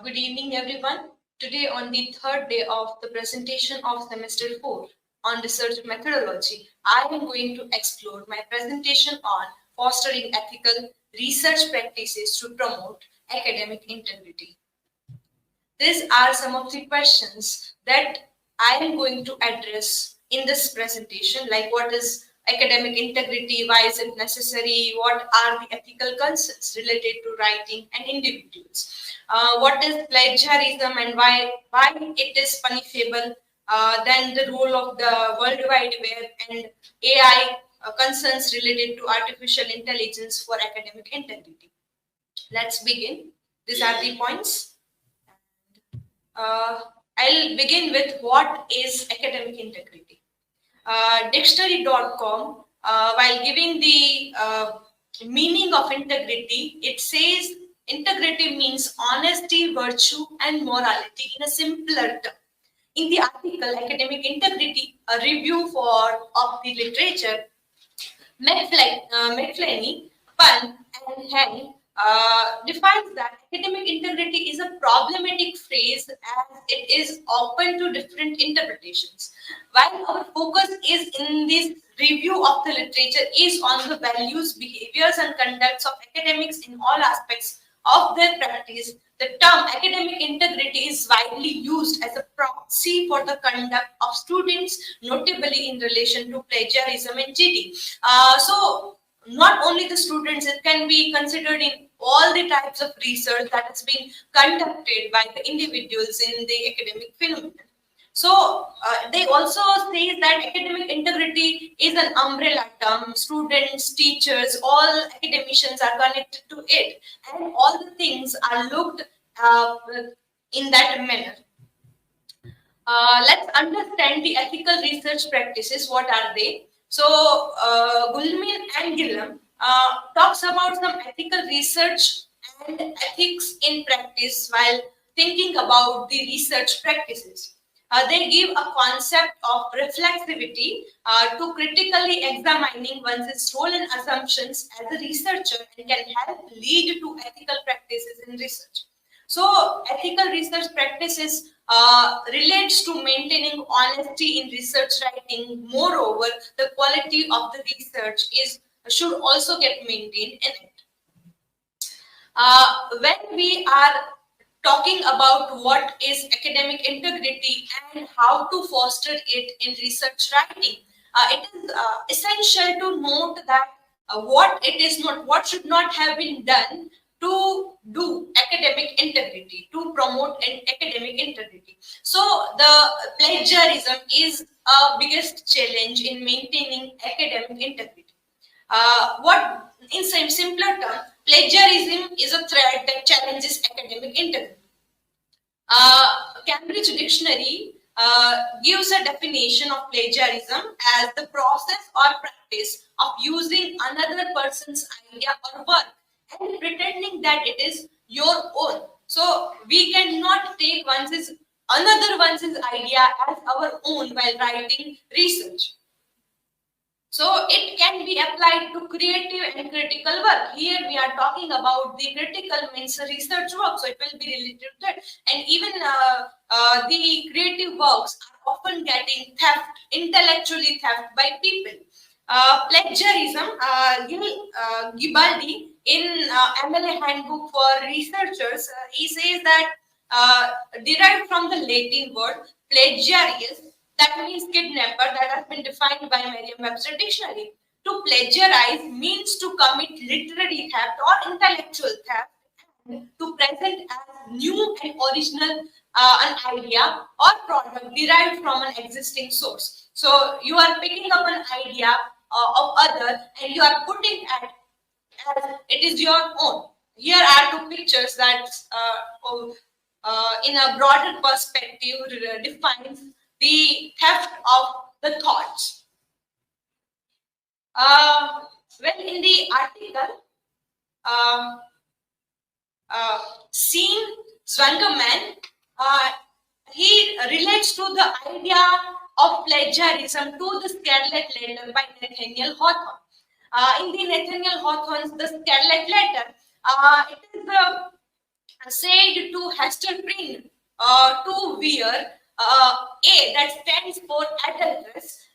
Good evening, everyone. Today, on the third day of the presentation of semester 4 on research methodology, I am going to explore my presentation on fostering ethical research practices to promote academic integrity. These are some of the questions that I am going to address in this presentation, like what is academic integrity, why is it necessary, what are the ethical concerns related to writing and individuals, what is plagiarism and why it is punishable, then the role of the World Wide Web and AI concerns related to artificial intelligence for academic integrity. Let's begin. These are the points. Uh, I'll begin with what is academic integrity. Dictionary.com, while giving the meaning of integrity, it says integrity means honesty, virtue, and morality in a simpler term. In the article, Academic Integrity, a review of the literature, McFlaney, Pun, and Heng defines that academic integrity is a problematic phrase as it is open to different interpretations. While our focus is in this review of the literature is on the values, behaviors, and conducts of academics in all aspects of their practice, the term academic integrity is widely used as a proxy for the conduct of students, notably in relation to plagiarism and cheating. So, not only the students, it can be considered in all the types of research that is being conducted by the individuals in the academic phenomenon. So they also say that academic integrity is an umbrella term. Students, teachers, all academicians are connected to it, and all the things are looked in that manner. Let's understand the ethical research practices. What are they? So Gulmin and Gillam talks about some ethical research and ethics in practice while thinking about the research practices. They give a concept of reflexivity to critically examining one's role and assumptions as a researcher and can help lead to ethical practices in research. So, ethical research practices relates to maintaining honesty in research writing. Moreover, the quality of the research is should also get maintained in it. When we are talking about what is academic integrity and how to foster it in research writing, it is essential to note that what should not have been done to do academic integrity, to promote an academic integrity. So the plagiarism is a biggest challenge in maintaining academic integrity. What in some simpler term, plagiarism is a threat that challenges academic integrity. Cambridge Dictionary gives a definition of plagiarism as the process or practice of using another person's idea or work and pretending that it is your own. So we cannot take another one's idea as our own while writing research. So it can be applied to creative and critical work. Here we are talking about the critical means research work, so it will be related to that. And even the creative works are often getting theft, intellectually theft by people. Plagiarism, Gibaldi in MLA Handbook for Researchers, he says that derived from the Latin word plagiarius, that means kidnapper, that has been defined by Merriam-Webster Dictionary. To plagiarize means to commit literary theft or intellectual theft, and to present as new and original an idea or product derived from an existing source. So you are picking up an idea of other and you are putting it as it is your own. Here are two pictures that in a broader perspective defines the theft of the thoughts. Well, in the article, Sean Zwangerman, he relates to the idea of plagiarism to the Scarlet Letter by Nathaniel Hawthorne. In the Nathaniel Hawthorne's The Scarlet Letter, it is said to Hester Prynne to wear A, that stands for adulteress,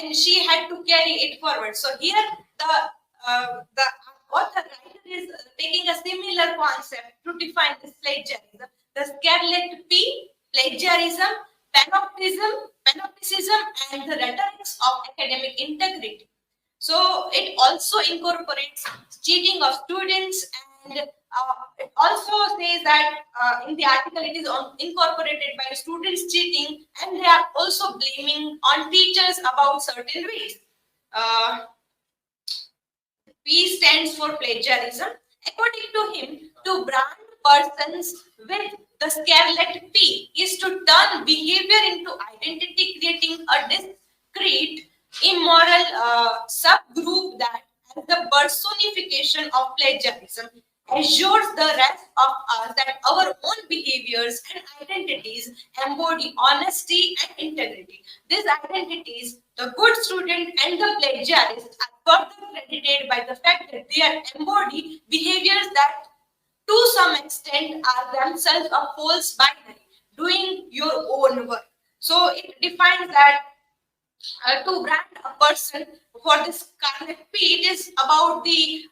and she had to carry it forward. So here the author writer is taking a similar concept to define this plagiarism. The Scarlet P, plagiarism, panopticism, and the rhetorics of academic integrity. So it also incorporates cheating of students, and it also says that in the article it is incorporated by students cheating, and they are also blaming on teachers about certain ways. P stands for plagiarism. According to him, to brand persons with the scarlet P is to turn behavior into identity, creating a discrete, immoral subgroup that, as the personification of plagiarism, assures the rest of us that our own behaviors and identities embody honesty and integrity. These identities, the good student and the plagiarist, are further credited by the fact that they embody behaviors that to some extent are themselves a false binary, doing your own work. So it defines that to brand a person for this Scarlet P, it is about the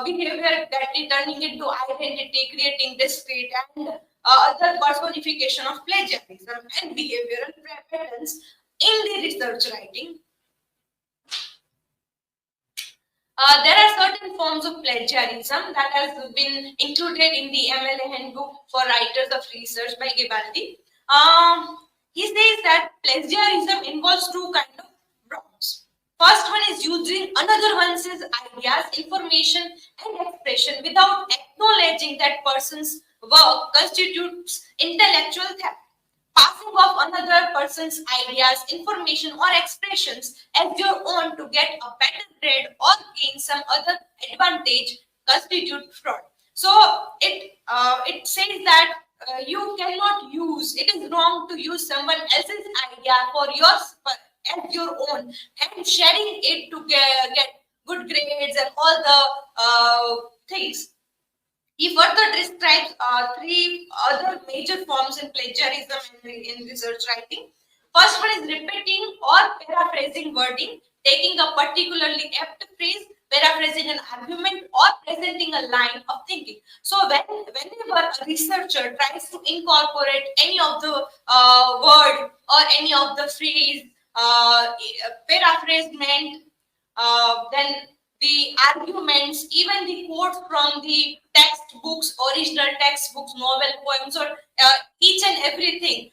behavior that is turning into identity, creating discrete and other personification of plagiarism and behavioral patterns in the research writing. There are certain forms of plagiarism that has been included in the MLA Handbook for Writers of Research by Gibaldi. He says that plagiarism involves two kinds of wrongs. First one is using another one's ideas, information, and expression without acknowledging that person's work constitutes intellectual theft. Passing off another person's ideas, information, or expressions as your own to get a better grade or gain some other advantage constitute fraud. So it says that you cannot use. It is wrong to use someone else's idea for yours as your own and sharing it to get good grades and all the things. He further describes three other major forms in plagiarism in research writing. First one is repeating or paraphrasing wording, taking a particularly apt phrase, paraphrasing an argument, or presenting a line of thinking. So whenever a researcher tries to incorporate any of the word or any of the phrase, paraphrasement, then the arguments, even the quotes from the textbooks, original textbooks, novel, poems, or each and everything,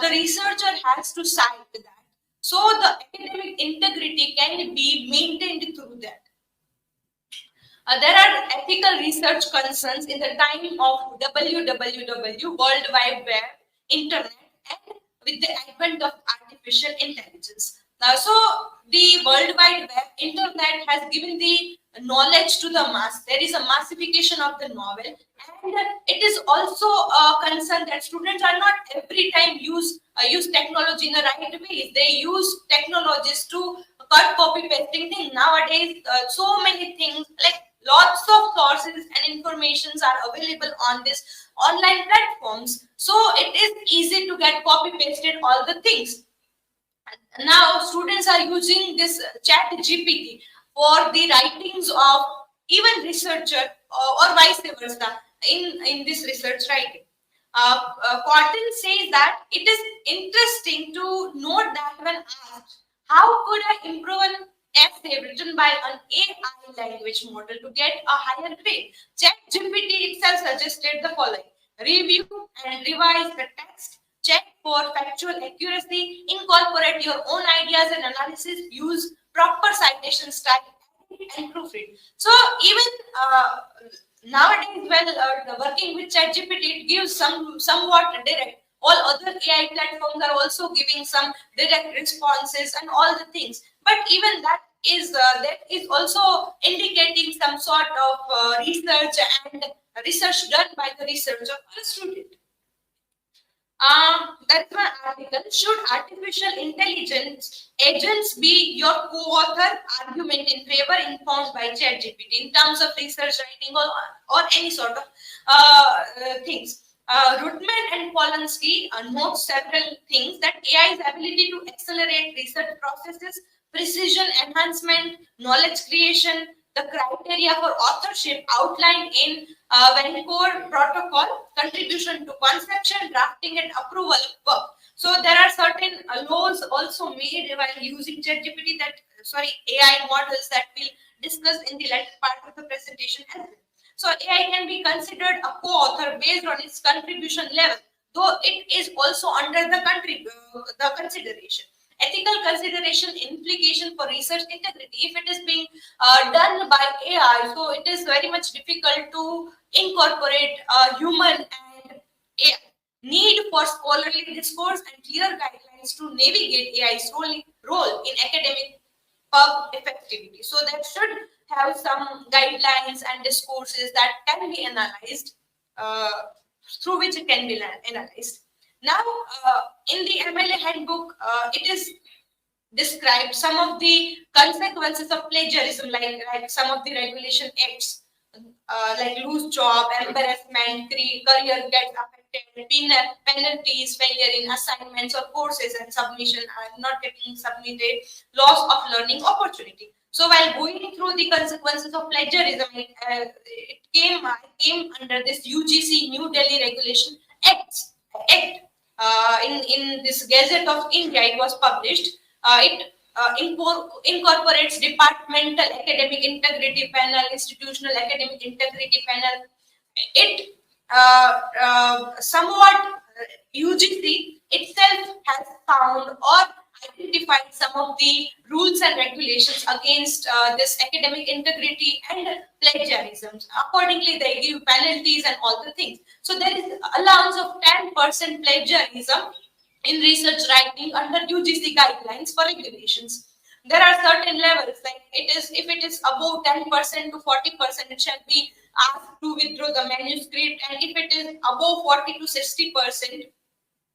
the researcher has to cite that. So the academic integrity can be maintained through that. There are ethical research concerns in the time of WWW, World Wide Web, Internet, and with the advent of artificial intelligence. So the World Wide Web, Internet has given the knowledge to the mass. There is a massification of the novel, and it is also a concern that students are not every time use technology in the right ways. They use technologies to cut, copy, pasting thing. Nowadays, so many things like lots of sources and informations are available on this online platforms. So it is easy to get copy pasted all the things. Now students are using this chat GPT for the writings of even researcher or vice versa in this research writing. Corton says that it is interesting to note that when asked, how could I improve an essay written by an AI language model to get a higher grade? ChatGPT itself suggested the following: review and revise the text, check for factual accuracy, incorporate your own ideas and analysis, use proper citation style, and proofread. So even nowadays, working with ChatGPT, it gives somewhat direct. All other AI platforms are also giving some direct responses and all the things. But even that is also indicating some sort of research and research done by the researcher or a student. That's one article. Should artificial intelligence agents be your co-author? Argument in favor informed by ChatGPT in terms of research writing or any sort of things. Rutman and Polanski note several things that AI's ability to accelerate research processes, precision enhancement, knowledge creation, the criteria for authorship outlined in Vancouver Protocol, contribution to conception, drafting, and approval of work. So there are certain laws also made while using ChatGPT AI models that we'll discuss in the latter part of the presentation as well. So AI can be considered a co-author based on its contribution level, though it is also under the consideration. Ethical consideration implication for research integrity. If it is being done by AI, so it is very much difficult to incorporate human and AI. Need for scholarly discourse and clear guidelines to navigate AI's role in academic pub effectivity. So that should have some guidelines and discourses that can be analyzed, uh, through which it can be analyzed. Now, in the MLA handbook, it is described some of the consequences of plagiarism, like some of the regulation acts, like lose job, embarrassment, career gets affected, penalties, failure in assignments or courses and submission are not getting submitted, loss of learning opportunity. So while going through the consequences of plagiarism, it came under this UGC New Delhi Regulation Act. In this Gazette of India, it was published. It incorporates departmental academic integrity panel, institutional academic integrity panel. It somewhat UGC itself has found or identified some of the rules and regulations against this academic integrity and plagiarism. Accordingly, they give penalties and all the things. So there is allowance of 10% plagiarism in research writing under UGC guidelines for regulations. There are certain levels, like if it is above 10% to 40%, it shall be asked to withdraw the manuscript, and if it is above 40 to 60%,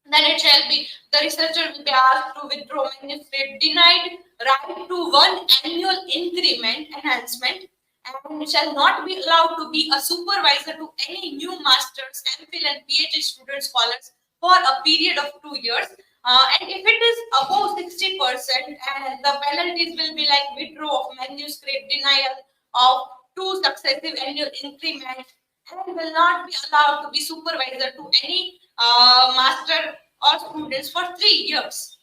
then it shall be the researcher will be asked to withdraw manuscript, denied right to one annual increment enhancement, and shall not be allowed to be a supervisor to any new masters, MPhil, and PhD student scholars for a period of 2 years. And if it is above 60%, and the penalties will be like withdrawal of manuscript, denial of two successive annual increments, and will not be allowed to be supervisor to any master or students for 3 years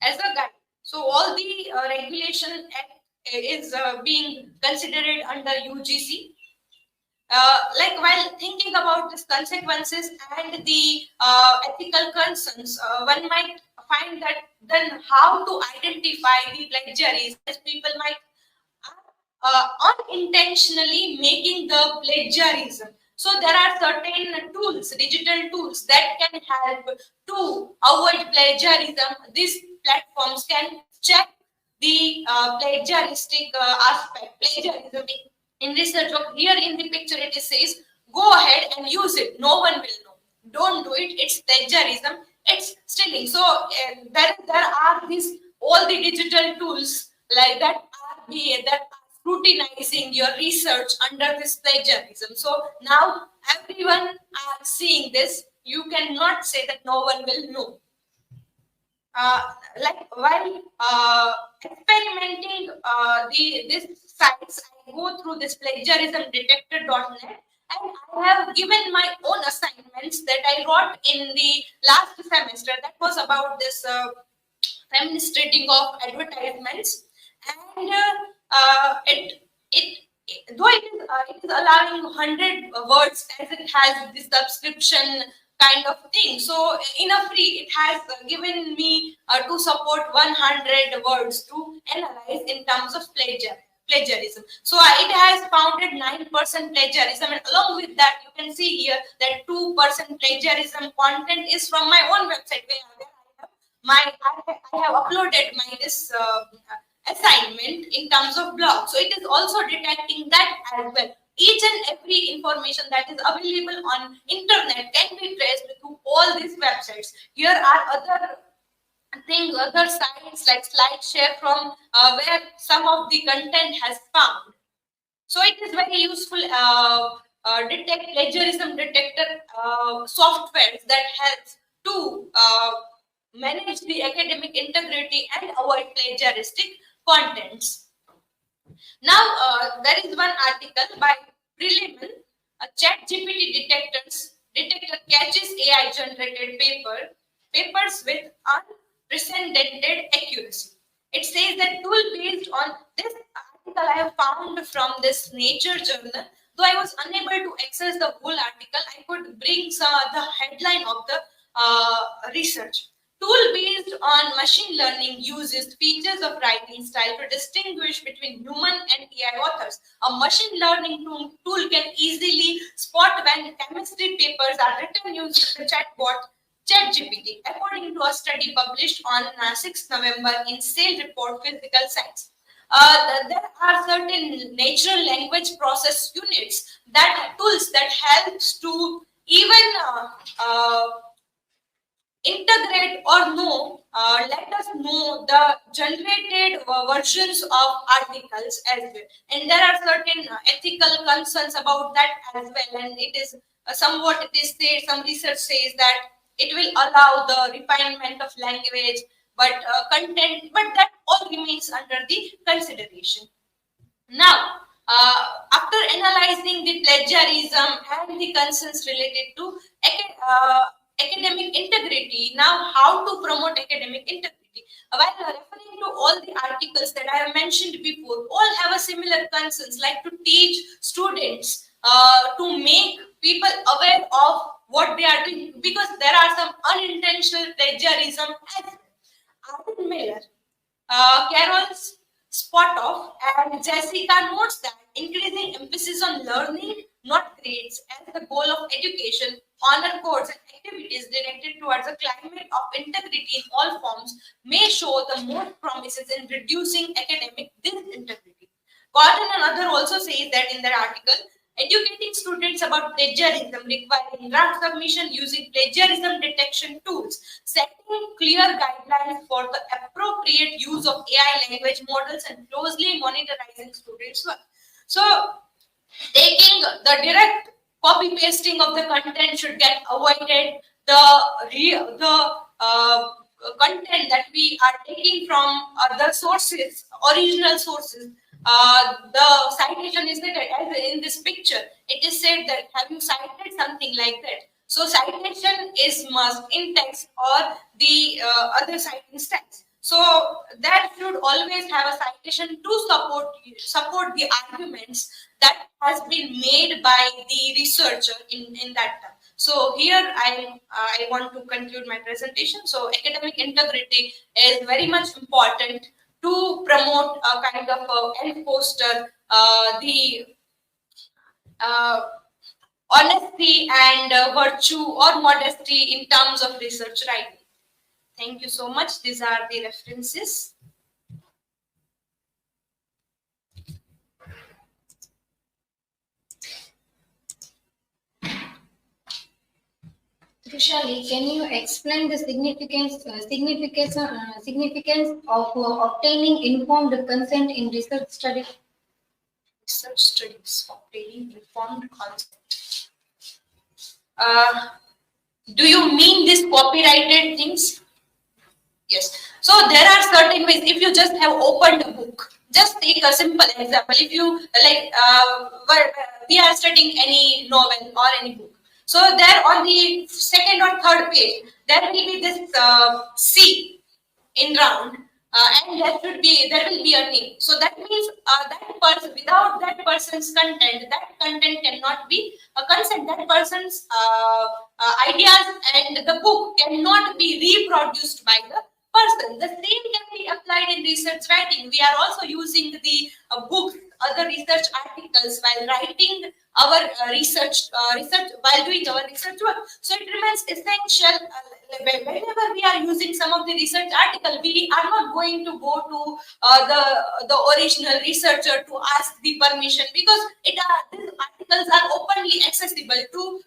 as a guide. So all the regulation is being considered under UGC. Like while thinking about these consequences and the ethical concerns, one might find that then how to identify the plagiaries, as people might unintentionally making the plagiarism. So there are certain tools, digital tools that can help to avoid plagiarism. These platforms can check the plagiaristic aspect, plagiarism in research work. Here in the picture it says, go ahead and use it. No one will know. Don't do it. It's plagiarism. It's stealing. So there are these all the digital tools like that are scrutinizing your research under this plagiarism. So now everyone are seeing this. You cannot say that no one will know. Uh, like while experimenting this sites, I go through this plagiarismdetector.net, and I have given my own assignments that I wrote in the last semester. That was about this feminist rating of advertisements, and though it is allowing 100 words as it has the subscription kind of thing. So in a free, it has given me to support 100 words to analyze in terms of plagiarism. So it has founded 9% plagiarism, and along with that, you can see here that 2% plagiarism content is from my own website where I have uploaded my this assignment in terms of blog. So it is also detecting that as well. Each and every information that is available on internet can be traced through all these websites. Here are other sites like SlideShare from where some of the content has found. So it is very useful detect plagiarism detector softwares that helps to manage the academic integrity and avoid plagiaristic contents. Now, there is one article by Prelimin, a ChatGPT detector catches AI generated papers with unprecedented accuracy. It says that tool based on this article I have found from this Nature journal. Though I was unable to access the whole article, I could bring the headline of the research. Tool based on machine learning uses features of writing style to distinguish between human and AI authors. A machine learning tool can easily spot when chemistry papers are written using the chatbot ChatGPT, according to a study published on 6 November in Sale Report Physical Science. There are certain natural language process units that tools that helps to even integrate or know, let us know the generated versions of articles as well. And there are certain ethical concerns about that as well. And it is somewhat, it is said, some research says that it will allow the refinement of language, but content, but that all remains under the consideration. Now, after analyzing the plagiarism and the concerns related to academic integrity, now how to promote academic integrity? While referring to all the articles that I have mentioned before, all have a similar concerns, like to teach students, to make people aware of what they are doing, because there are some unintentional plagiarism as well. Arden Miller, Carol Spotoff, and Jessica notes that increasing emphasis on learning, not grades, as the goal of education, honor codes, and activities directed towards a climate of integrity in all forms may show the most promises in reducing academic disintegrity. Cotton and other also says that in their article, educating students about plagiarism requiring draft submission using plagiarism detection tools, setting clear guidelines for the appropriate use of AI language models, and closely monitoring students' work. So, taking the direct copy pasting of the content should get avoided. The content that we are taking from other sources, original sources, the citation is that as in this picture, it is said that have you cited something like that. So citation is must in text or the other citing styles. So that should always have a citation to support the arguments that has been made by the researcher in that term. So here I want to conclude my presentation. So academic integrity is very much important to promote a kind of and foster the honesty and virtue or modesty in terms of research writing. Thank you so much. These are the references. Trishali, can you explain the significance of obtaining informed consent in research studies? Research studies obtaining informed consent. Do you mean these copyrighted things? Yes. So there are certain ways. If you just have opened a book, just take a simple example. If you like, we are studying any novel or any book. So there on the second or third page, there will be this C in round, and there will be a name. So that means that person, without that person's content, that content cannot be a consent. That person's ideas and the book cannot be reproduced by the person. The same can be applied in research writing. We are also using the books, other research articles while writing our research while doing our research work. So it remains essential. whenever we are using some of the research article, we are not going to go to the original researcher to ask the permission, because these articles are openly accessible to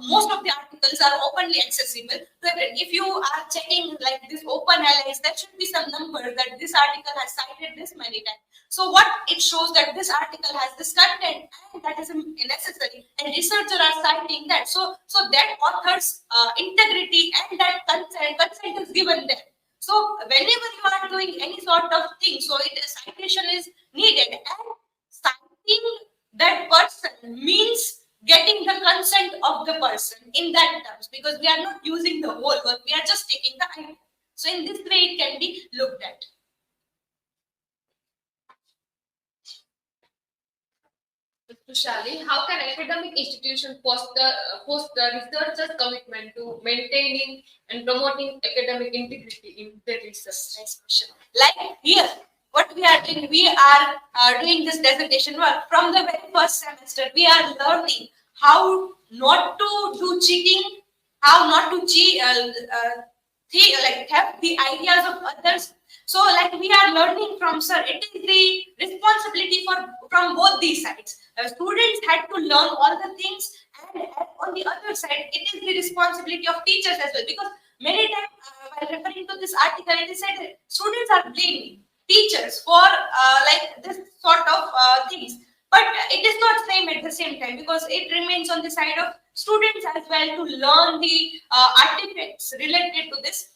most of the articles are openly accessible to everyone. If you are checking like this open LX, there should be some number that this article has cited this many times. So what it shows that this article has this content and that is necessary, and researchers are citing that. So that author's integrity and that consent is given there. So whenever you are doing any sort of thing, so citation is needed, and citing that person means getting the consent of the person in that terms, because we are not using the whole work, we are just taking the idea. So in this way it can be looked at. Tushali, how can academic institutions foster researchers' commitment to maintaining and promoting academic integrity in their research? Next question. Like here, what we are doing, we are doing this dissertation work from the very first semester. We are learning how not to do cheating, how not to cheat, have the ideas of others. So, like we are learning from sir, it is the responsibility from both these sides. Students had to learn all the things, and on the other side, it is the responsibility of teachers as well. Because many times, while referring to this article, it is said that students are blaming teachers for like this sort of things. But it is not same at the same time, because it remains on the side of students as well to learn the artifacts related to this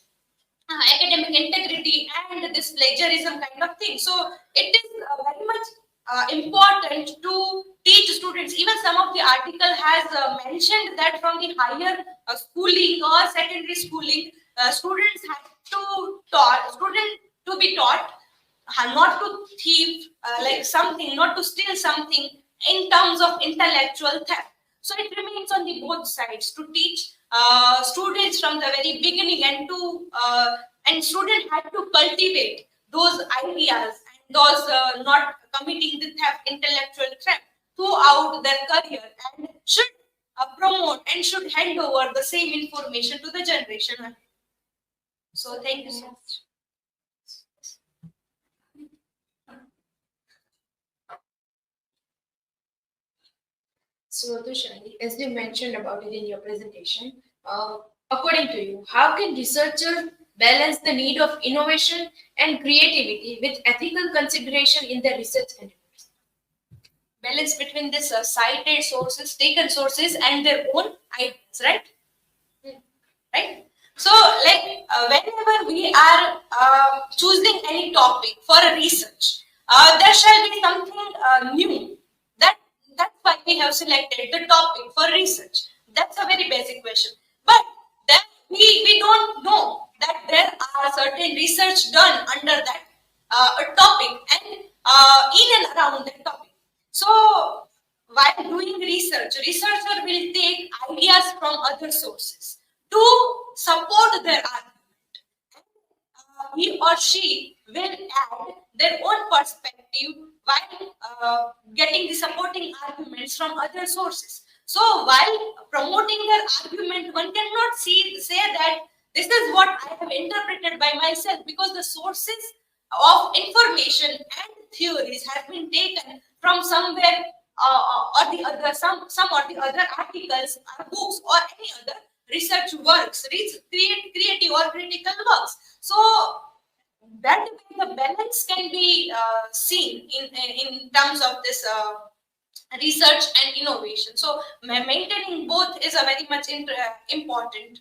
academic integrity and this plagiarism kind of thing. So it is very much important to teach students. Even some of the article has mentioned that from the higher schooling or secondary schooling, students have to be taught not to thief like something, not to steal something in terms of intellectual theft. So it remains on the both sides to teach students from the very beginning, and students have to cultivate those ideas and those not committing the theft, intellectual theft throughout their career, and should promote and should hand over the same information to the generation ahead. So thank you so much. So, Tushali, as you mentioned about it in your presentation, according to you, how can researchers balance the need of innovation and creativity with ethical consideration in their research endeavors? Balance between this cited sources, taken sources, and their own ideas, right? Right? So, like whenever we are choosing any topic for a research, there shall be something new. That's why we have selected the topic for research. That's a very basic question. But then we don't know that there are certain research done under that topic and in and around that topic. So while doing research, researcher will take ideas from other sources to support their argument. He or she will add their own perspective while getting the supporting arguments from other sources. So while promoting their argument, one cannot say that this is what I have interpreted by myself, because the sources of information and theories have been taken from somewhere or the other, some or the other articles, books, or any other research works, creative or critical works. So that way the balance can be seen in terms of this research and innovation. So maintaining both is a very much important.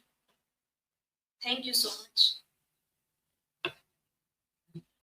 Thank you so much.